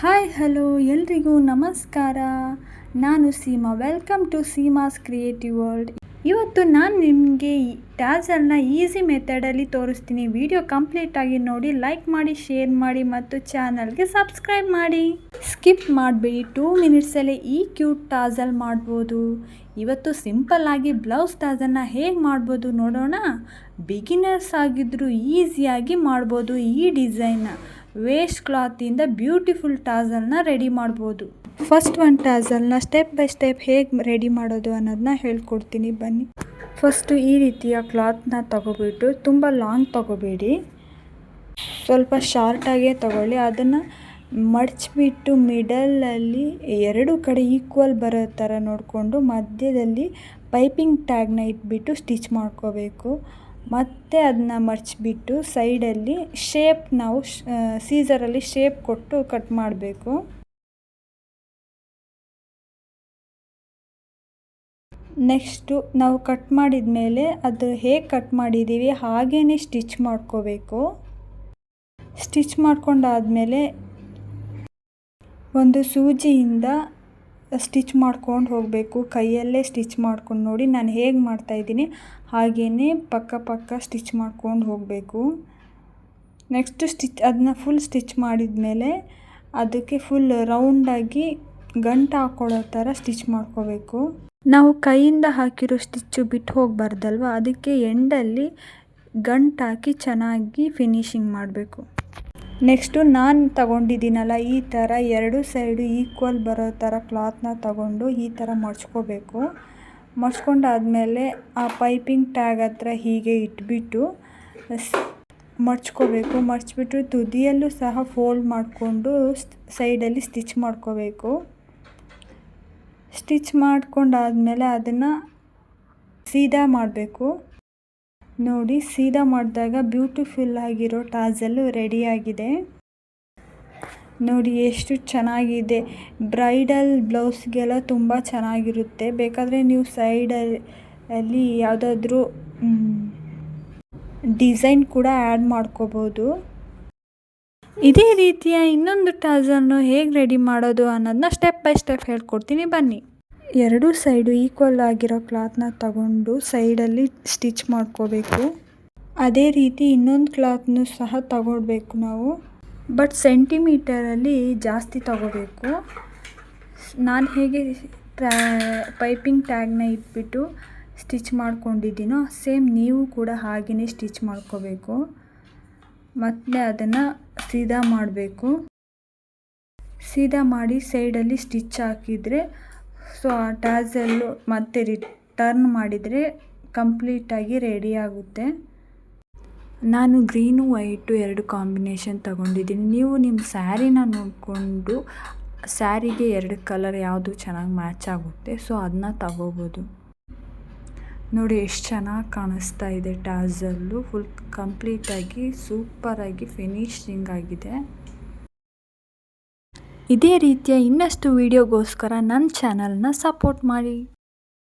Hi hello ಎಲ್ರಿಗೂ ನಮಸ್ಕಾರ. ನಾನು Seema. Welcome to Seema's creative world. ಇವತ್ತು ನಾನು ನಿಮಗೆ ಟ್ಯಾಸಲ್ನ ಈಸಿ ಮೆಥಡಲ್ಲಿ ತೋರಿಸ್ತೀನಿ. ವಿಡಿಯೋ ಕಂಪ್ಲೀಟಾಗಿ ನೋಡಿ, ಲೈಕ್ ಮಾಡಿ, ಶೇರ್ ಮಾಡಿ ಮತ್ತು ಚಾನಲ್ಗೆ ಸಬ್ಸ್ಕ್ರೈಬ್ ಮಾಡಿ. ಸ್ಕಿಪ್ ಮಾಡಬೇಡಿ. 2 ಮಿನಿಟ್ಸಲ್ಲೇ ಈ ಕ್ಯೂಟ್ ಟಾಸಲ್ ಮಾಡ್ಬೋದು. ಇವತ್ತು ಸಿಂಪಲ್ಲಾಗಿ ಬ್ಲೌಸ್ ಟಾಸಲ್ನ ಹೇಗೆ ಮಾಡ್ಬೋದು ನೋಡೋಣ. ಬಿಗಿನರ್ಸ್ ಆಗಿದ್ದರೂ ಈಸಿಯಾಗಿ ಮಾಡ್ಬೋದು. ಈ ಡಿಸೈನ್ನ ವೇಸ್ಟ್ ಕ್ಲಾತಿಂದ ಬ್ಯೂಟಿಫುಲ್ ಟಾಸಲ್ನ ರೆಡಿ ಮಾಡ್ಬೋದು. ಫಸ್ಟ್ ಒಂದು ಟಾಸಲ್ನ ಸ್ಟೆಪ್ ಬೈ ಸ್ಟೆಪ್ ಹೇಗೆ ರೆಡಿ ಮಾಡೋದು ಅನ್ನೋದನ್ನ ಹೇಳ್ಕೊಡ್ತೀನಿ ಬನ್ನಿ. ಫಸ್ಟು ಈ ರೀತಿಯ ಕ್ಲಾತ್ನ ತಗೋಬಿಟ್ಟು, ತುಂಬ ಲಾಂಗ್ ತಗೋಬೇಡಿ, ಸ್ವಲ್ಪ ಶಾರ್ಟಾಗೇ ತಗೊಳ್ಳಿ. ಅದನ್ನು ಮಡಚಿಬಿಟ್ಟು ಮಿಡಲಲ್ಲಿ 2 ಕಡೆ ಈಕ್ವಲ್ ಬರೋ ಥರ ನೋಡಿಕೊಂಡು ಮಧ್ಯದಲ್ಲಿ ಪೈಪಿಂಗ್ ಟ್ಯಾಗ್ನ ಇಟ್ಬಿಟ್ಟು ಸ್ಟಿಚ್ ಮಾಡ್ಕೋಬೇಕು. ಮತ್ತು ಅದನ್ನ ಮಡಚಿಬಿಟ್ಟು ಸೈಡಲ್ಲಿ ಶೇಪ್ ನಾವು ಸೀಸರಲ್ಲಿ ಶೇಪ್ ಕೊಟ್ಟು ಕಟ್ ಮಾಡಬೇಕು. ನೆಕ್ಸ್ಟು ನಾವು ಕಟ್ ಮಾಡಿದ ಮೇಲೆ ಅದು ಹೇಗೆ ಕಟ್ ಮಾಡಿದ್ದೀವಿ ಹಾಗೇ ಸ್ಟಿಚ್ ಮಾಡ್ಕೋಬೇಕು. ಸ್ಟಿಚ್ ಮಾಡ್ಕೊಂಡಾದಮೇಲೆ ಒಂದು ಸೂಜಿಯಿಂದ ಸ್ಟಿಚ್ ಮಾಡ್ಕೊಂಡು ಹೋಗಬೇಕು. ಕೈಯಲ್ಲೇ ಸ್ಟಿಚ್ ಮಾಡ್ಕೊಂಡು ನೋಡಿ, ನಾನು ಹೇಗೆ ಮಾಡ್ತಾಯಿದ್ದೀನಿ ಹಾಗೇ ಪಕ್ಕ ಸ್ಟಿಚ್ ಮಾಡ್ಕೊಂಡು ಹೋಗಬೇಕು. ನೆಕ್ಸ್ಟ್ ಅದನ್ನ ಫುಲ್ ಸ್ಟಿಚ್ ಮಾಡಿದ ಮೇಲೆ ಅದಕ್ಕೆ ಫುಲ್ ರೌಂಡಾಗಿ ಗಂಟು ಹಾಕ್ಕೊಳ್ಳೋ ಥರ ಸ್ಟಿಚ್ ಮಾಡ್ಕೋಬೇಕು. ನಾವು ಕೈಯಿಂದ ಹಾಕಿರೋ ಸ್ಟಿಚ್ಚು ಬಿಟ್ಟು ಹೋಗಬಾರ್ದಲ್ವ, ಅದಕ್ಕೆ ಎಂಡಲ್ಲಿ ಗಂಟು ಹಾಕಿ ಚೆನ್ನಾಗಿ ಫಿನಿಶಿಂಗ್ ಮಾಡಬೇಕು. ನೆಕ್ಸ್ಟು ನಾನು ತಗೊಂಡಿದ್ದೀನಲ್ಲ, ಈ ಥರ 2 ಸೈಡು ಈಕ್ವಲ್ ಬರೋ ಥರ ಕ್ಲಾತ್ನ ತಗೊಂಡು ಈ ಥರ ಮಡ್ಚ್ಕೋಬೇಕು. ಮಡ್ಚ್ಕೊಂಡಾದಮೇಲೆ ಆ ಪೈಪಿಂಗ್ ಟ್ಯಾಗ್ ಹತ್ರ ಹೀಗೆ ಇಟ್ಬಿಟ್ಟು ಮಡ್ಚ್ಕೋಬೇಕು. ಮಡ್ಚಿಬಿಟ್ಟು ತುದಿಯಲ್ಲೂ ಸಹ ಫೋಲ್ಡ್ ಮಾಡಿಕೊಂಡು ಸೈಡಲ್ಲಿ ಸ್ಟಿಚ್ ಮಾಡ್ಕೋಬೇಕು. ಸ್ಟಿಚ್ ಮಾಡ್ಕೊಂಡಾದಮೇಲೆ ಅದನ್ನು ಸೀದಾ ಮಾಡಬೇಕು. ನೋಡಿ, ಸೀದಾ ಮಾಡಿದಾಗ ಬ್ಯೂಟಿಫುಲ್ ಆಗಿರೋ ಟಾಸಲ್ಲು ರೆಡಿಯಾಗಿದೆ. ನೋಡಿ ಎಷ್ಟು ಚೆನ್ನಾಗಿದೆ. ಬ್ರೈಡಲ್ ಬ್ಲೌಸ್ಗೆಲ್ಲ ತುಂಬ ಚೆನ್ನಾಗಿರುತ್ತೆ. ಬೇಕಾದರೆ ನೀವು ಸೈಡಲ್ಲಿ ಯಾವುದಾದ್ರೂ ಡಿಸೈನ್ ಕೂಡ ಆ್ಯಡ್ ಮಾಡ್ಕೋಬೋದು. ಇದೇ ರೀತಿಯ ಇನ್ನೊಂದು ಟಾಸಲ್ನು ಹೇಗೆ ರೆಡಿ ಮಾಡೋದು ಅನ್ನೋದನ್ನ ಸ್ಟೆಪ್ ಬೈ ಸ್ಟೆಪ್ ಹೇಳ್ಕೊಡ್ತೀನಿ ಬನ್ನಿ. 2 ಸೈಡು ಈಕ್ವಲ್ ಆಗಿರೋ ಕ್ಲಾತ್ನ ತಗೊಂಡು ಸೈಡಲ್ಲಿ ಸ್ಟಿಚ್ ಮಾಡ್ಕೋಬೇಕು. ಅದೇ ರೀತಿ ಇನ್ನೊಂದು ಕ್ಲಾತ್ನು ಸಹ ತಗೊಳ್ಬೇಕು ನಾವು, ಬಟ್ ಸೆಂಟಿಮೀಟರಲ್ಲಿ ಜಾಸ್ತಿ ತಗೋಬೇಕು. ನಾನು ಹೇಗೆ ಪೈಪಿಂಗ್ ಟ್ಯಾಗ್ನ ಇಟ್ಬಿಟ್ಟು ಸ್ಟಿಚ್ ಮಾಡ್ಕೊಂಡಿದ್ದೀನೋ ಸೇಮ್ ನೀವು ಕೂಡ ಹಾಗೆಯೇ ಸ್ಟಿಚ್ ಮಾಡ್ಕೋಬೇಕು. ಮತ್ತು ಅದನ್ನು ಸೀದಾ ಮಾಡಬೇಕು. ಸೀದಾ ಮಾಡಿ ಸೈಡಲ್ಲಿ ಸ್ಟಿಚ್ ಹಾಕಿದರೆ ಸೊ ಆ ಟಾಸಲ್ಲು ಮತ್ತೆ ರಿಟರ್ನ್ ಮಾಡಿದರೆ ಕಂಪ್ಲೀಟಾಗಿ ರೆಡಿ ಆಗುತ್ತೆ. ನಾನು ಗ್ರೀನು ವೈಟು 2 ಕಾಂಬಿನೇಷನ್ ತಗೊಂಡಿದ್ದೀನಿ. ನೀವು ನಿಮ್ಮ ಸ್ಯಾರಿನ ನೋಡಿಕೊಂಡು ಸ್ಯಾರಿಗೆ 2 ಕಲರ್ ಯಾವುದು ಚೆನ್ನಾಗಿ ಮ್ಯಾಚ್ ಆಗುತ್ತೆ ಸೊ ಅದನ್ನ ತಗೋಬೋದು. ನೋಡಿ ಎಷ್ಟು ಚೆನ್ನಾಗಿ ಕಾಣಿಸ್ತಾ ಇದೆ ಟಾಸಲ್ಲು. ಫುಲ್ ಕಂಪ್ಲೀಟಾಗಿ ಸೂಪರಾಗಿ ಫಿನಿಶಿಂಗ್ ಆಗಿದೆ. ಇದೇ ರೀತಿಯ ಇನ್ನಷ್ಟು ವಿಡಿಯೋಗೋಸ್ಕರ ನನ್ನ ಚಾನಲ್ನ ಸಪೋರ್ಟ್ ಮಾಡಿ.